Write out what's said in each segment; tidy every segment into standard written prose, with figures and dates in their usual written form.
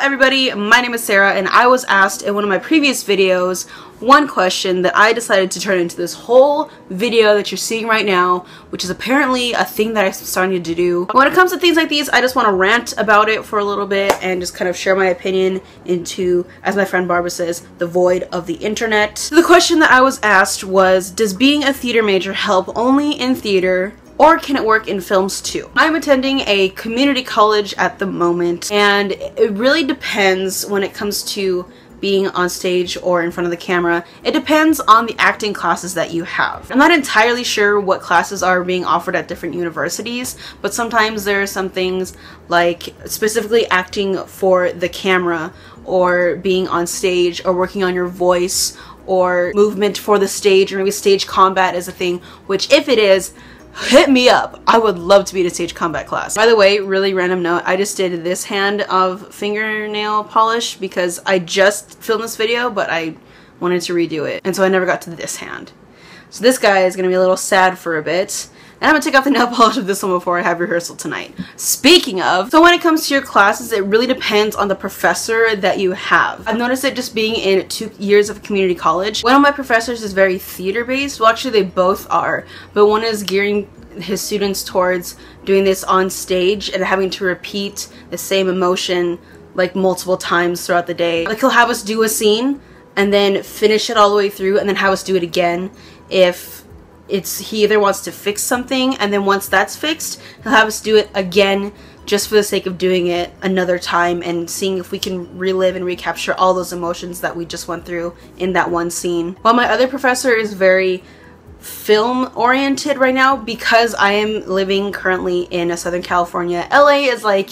everybody, my name is Sarah and I was asked in one of my previous videos one question that I decided to turn into this whole video that you're seeing right now, which is apparently a thing that I'm starting to do. When it comes to things like these, I just want to rant about it for a little bit and just kind of share my opinion into, as my friend Barbara says, the void of the internet. So the question that I was asked was, does being a theater major help only in theater, or can it work in films too? I'm attending a community college at the moment, and it really depends when it comes to being on stage or in front of the camera. It depends on the acting classes that you have. I'm not entirely sure what classes are being offered at different universities, but sometimes there are some things like specifically acting for the camera, or being on stage, or working on your voice, or movement for the stage, or maybe stage combat is a thing, which if it is, hit me up. I would love to be in a stage combat class. By the way, really random note, I just did this hand of fingernail polish because I just filmed this video, but I wanted to redo it, and so I never got to this hand. So this guy is gonna be a little sad for a bit, and I'm gonna take off the nail polish of this one before I have rehearsal tonight. Speaking of, so when it comes to your classes, it really depends on the professor that you have. I've noticed it just being in 2 years of community college. One of my professors is very theater based. Well, actually they both are, but one is gearing his students towards doing this on stage and having to repeat the same emotion like multiple times throughout the day. Like he'll have us do a scene and then finish it all the way through and then have us do it again if he either wants to fix something, and then once that's fixed, he'll have us do it again just for the sake of doing it another time and seeing if we can relive and recapture all those emotions that we just went through in that one scene. While my other professor is very film oriented right now, because I am living currently in Southern California. LA is like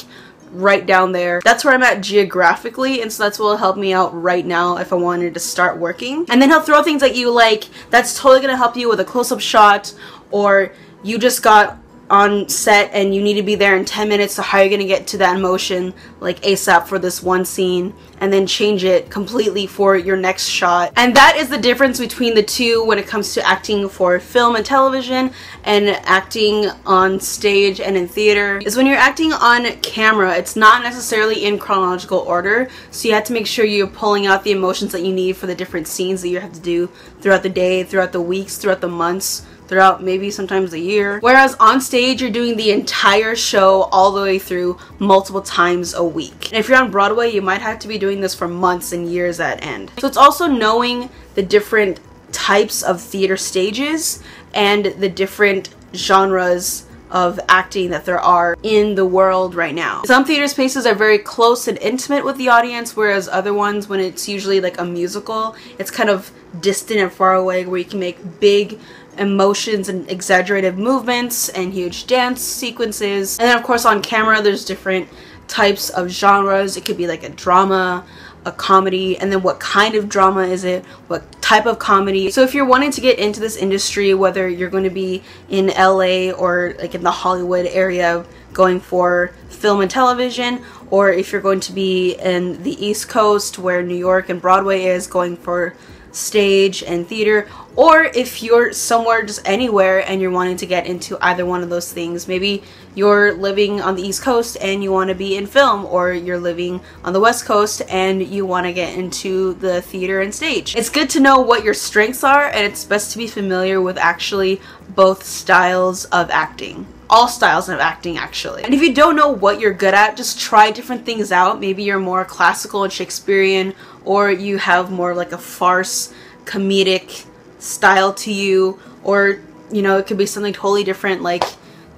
right down there. That's where I'm at geographically, and so that's what will help me out right now if I wanted to start working. And then he'll throw things at you like, that's totally gonna help you with a close-up shot, or you just got on set and you need to be there in 10 minutes, so how are you gonna get to that emotion like ASAP for this one scene, and then change it completely for your next shot. And that is the difference between the two when it comes to acting for film and television and acting on stage and in theater, is when you're acting on camera, it's not necessarily in chronological order, so you have to make sure you're pulling out the emotions that you need for the different scenes that you have to do throughout the day, throughout the weeks, throughout the months, throughout maybe sometimes a year. Whereas on stage, you're doing the entire show all the way through multiple times a week. And if you're on Broadway, you might have to be doing this for months and years at end. So it's also knowing the different types of theater stages and the different genres of acting that there are in the world right now. Some theater spaces are very close and intimate with the audience, whereas other ones, when it's usually like a musical, it's kind of distant and far away, where you can make big emotions and exaggerated movements and huge dance sequences. And then of course on camera there's different types of genres. It could be like a drama, a comedy, and then what kind of drama is it, what type of comedy. So if you're wanting to get into this industry, whether you're going to be in LA or like in the Hollywood area going for film and television, or if you're going to be in the East Coast where New York and Broadway is, going for stage and theater, or if you're somewhere just anywhere and you're wanting to get into either one of those things. Maybe you're living on the East Coast and you want to be in film, or you're living on the West Coast and you want to get into the theater and stage. It's good to know what your strengths are, and it's best to be familiar with actually both styles of acting. All styles of acting, actually. And if you don't know what you're good at, just try different things out. Maybe you're more classical and Shakespearean, or you have more like a farce, comedic style to you, or you know, it could be something totally different, like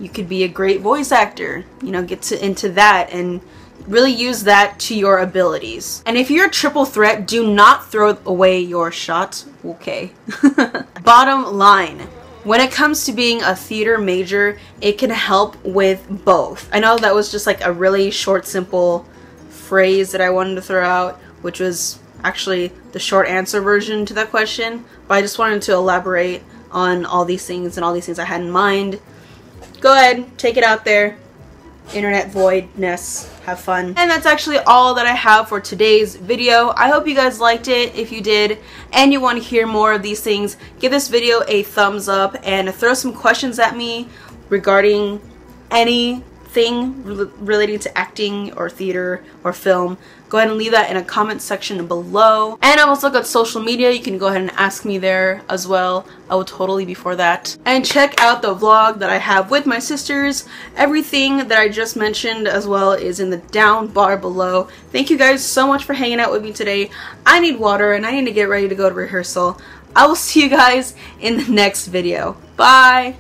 you could be a great voice actor, you know, get into that and really use that to your abilities. And if you're a triple threat, do not throw away your shot, okay? Bottom line, when it comes to being a theater major, it can help with both. I know that was just like a really short, simple phrase that I wanted to throw out, which was actually the short answer version to that question, but I just wanted to elaborate on all these things and all these things I had in mind. Go ahead, take it out there. Internet voidness, have fun. And that's actually all that I have for today's video. I hope you guys liked it. If you did and you want to hear more of these things, give this video a thumbs up and throw some questions at me regarding any thing relating to acting or theater or film, go ahead and leave that in a comment section below. And I've also got social media. You can go ahead and ask me there as well. I will totally be for that. And check out the vlog that I have with my sisters. Everything that I just mentioned as well is in the down bar below. Thank you guys so much for hanging out with me today. I need water and I need to get ready to go to rehearsal. I will see you guys in the next video. Bye!